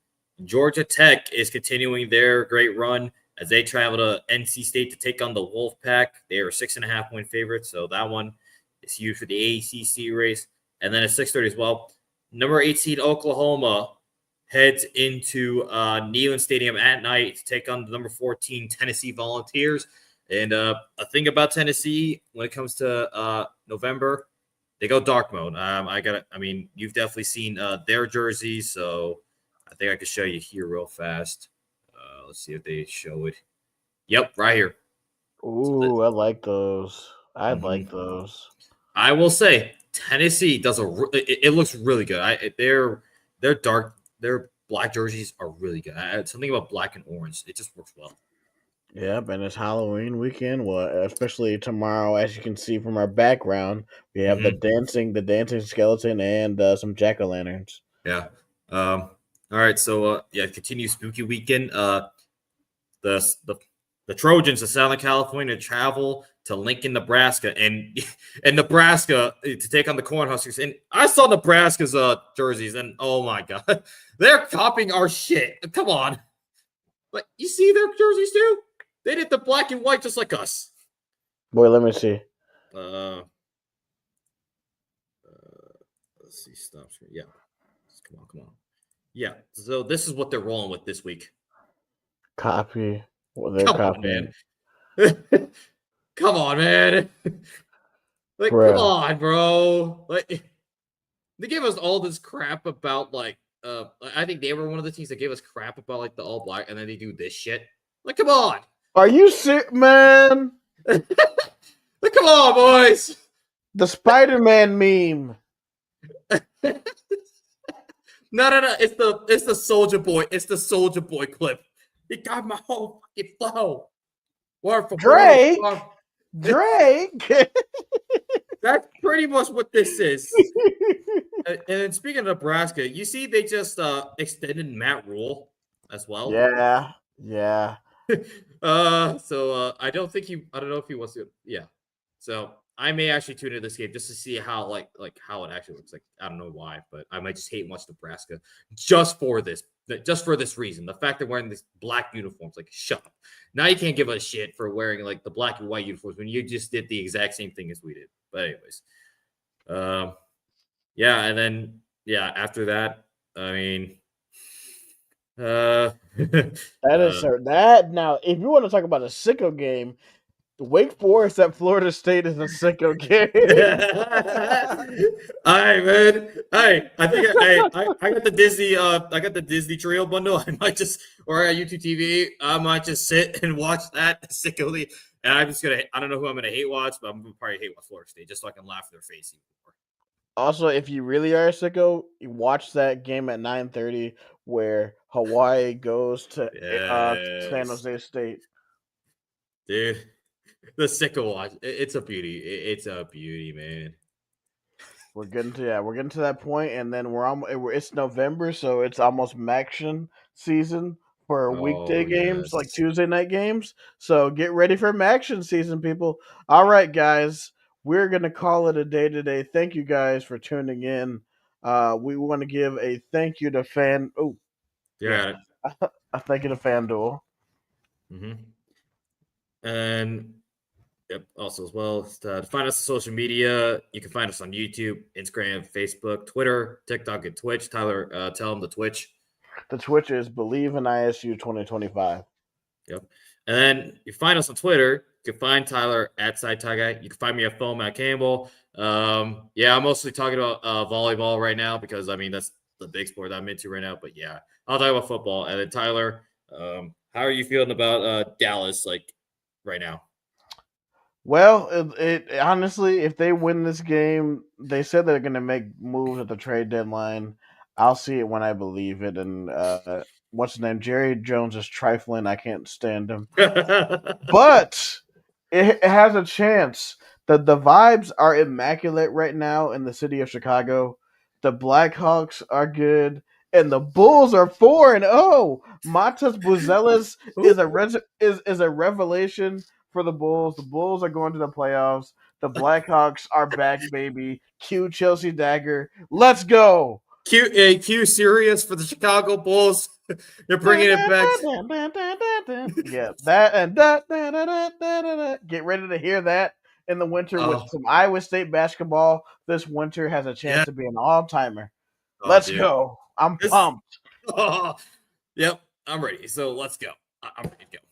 Georgia Tech is continuing their great run as they travel to NC State to take on the Wolfpack. They are 6.5 point favorites, so that one is huge for the ACC race. And then at 6:30 as well, number 18 Oklahoma heads into Neyland Stadium at night to take on the number 14 Tennessee Volunteers. And a thing about Tennessee when it comes to November, they go dark mode. I mean, you've definitely seen their jerseys, so I think I could show you here real fast. Let's see if they show it. Yep, right here. So Ooh, I like those. I like mhm. those. I will say Tennessee does it looks really good. Their dark their black jerseys are really good. Something about black and orange. It just works well. Yep, and it's Halloween weekend. Well, especially tomorrow, as you can see from our background, we have the Hmm. dancing skeleton, and some jack o' lanterns. Yeah. All right. So yeah, continue spooky weekend. The the the Trojans of Southern California travel to Lincoln, Nebraska, and Nebraska to take on the Cornhuskers. And I saw Nebraska's jerseys, and oh my god, they're copying our shit. Come on, like you see their jerseys too? They did the black and white just like us. Boy, let me see. Uh, let's see, stop screen. Yeah, come on. Yeah, so this is what they're rolling with this week. Copy. Well, they're Come on, man. copying, Come on, man. Like, come bro. on, bro. Like, they gave us all this crap about like I think they were one of the teams that gave us crap about like the all black, and then they do this shit. Like, come on, Are you sick, man? like, come on, boys. The Spider-Man meme. No. It's the Soldier Boy. It's the Soldier Boy clip. He got my whole fucking flow. Word for word. Drake. Drake. That's pretty much what this is. And speaking of Nebraska, you see they just extended Matt Rule as well. Yeah. So I don't know if he wants to. Yeah. So I may actually tune into this game just to see how like how it actually looks like. I don't know why, but I might just hate and watch Nebraska just for this reason. The fact they're wearing these black uniforms, like, shut up. Now you can't give a shit for wearing like the black and white uniforms when you just did the exact same thing as we did. But anyways, yeah, and then after that, I mean, That is that. Now, if you want to talk about a sicko game, Wake Forest at Florida State is a sicko game. All right, man. Hey, I think I got the Disney Trail bundle. I might just, or at YouTube TV, I might just sit and watch that sickly. And I'm just I don't know who I'm gonna hate watch, but I'm gonna probably hate watch Florida State just so I can laugh in their face even more. Also, if you really are a sicko, you watch that game at 9:30 where Hawaii goes to San Jose State. Dude, the sicko watch. It's a beauty. It's a beauty, man. We're getting to that point, and then it's November, so it's almost Maction season for weekday games, like Tuesday night games. So get ready for Maction season, people. All right, guys, we're gonna call it a day today. Thank you guys for tuning in. We want to give a thank you to Fan. Oh, Yeah. a thank you to FanDuel. Mm-hmm. And yep, also as well, to find us on social media. You can find us on YouTube, Instagram, Facebook, Twitter, TikTok, and Twitch. Tyler, tell them the Twitch. The Twitch is Believe in ISU 2025. Yep. And then you find us on Twitter. You can find Tyler at SideTieGuy. You can find me at Foam at Campbell. I'm mostly talking about volleyball right now because, I mean, that's the big sport that I'm into right now. But, yeah, I'll talk about football. And then, Tyler, how are you feeling about Dallas, like, right now? Well, it honestly, if they win this game, they said they're going to make moves at the trade deadline. I'll see it when I believe it. And what's his name? Jerry Jones is trifling. I can't stand him. But it has a chance. The vibes are immaculate right now in the city of Chicago. The Blackhawks are good, and the Bulls are 4-0. Matas Buzelis is a revelation for the Bulls. The Bulls are going to the playoffs. The Blackhawks are back, baby. Cue Chelsea Dagger. Let's go. Q serious for the Chicago Bulls. They're bringing it back. Yeah, that and get ready to hear that in the winter with some Iowa State basketball. This winter has a chance to be an all-timer. Let's go. I'm pumped. Yep, I'm ready. So let's go. I'm ready to go.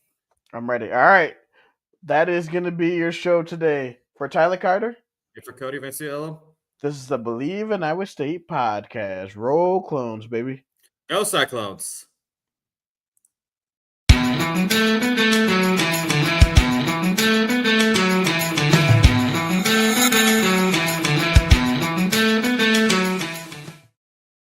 I'm ready. All right. That is going to be your show today. For Tyler Carter. And for Cody Vanciello. This is the Believe in Iowa State podcast. Roll clones, baby. Go Cyclones.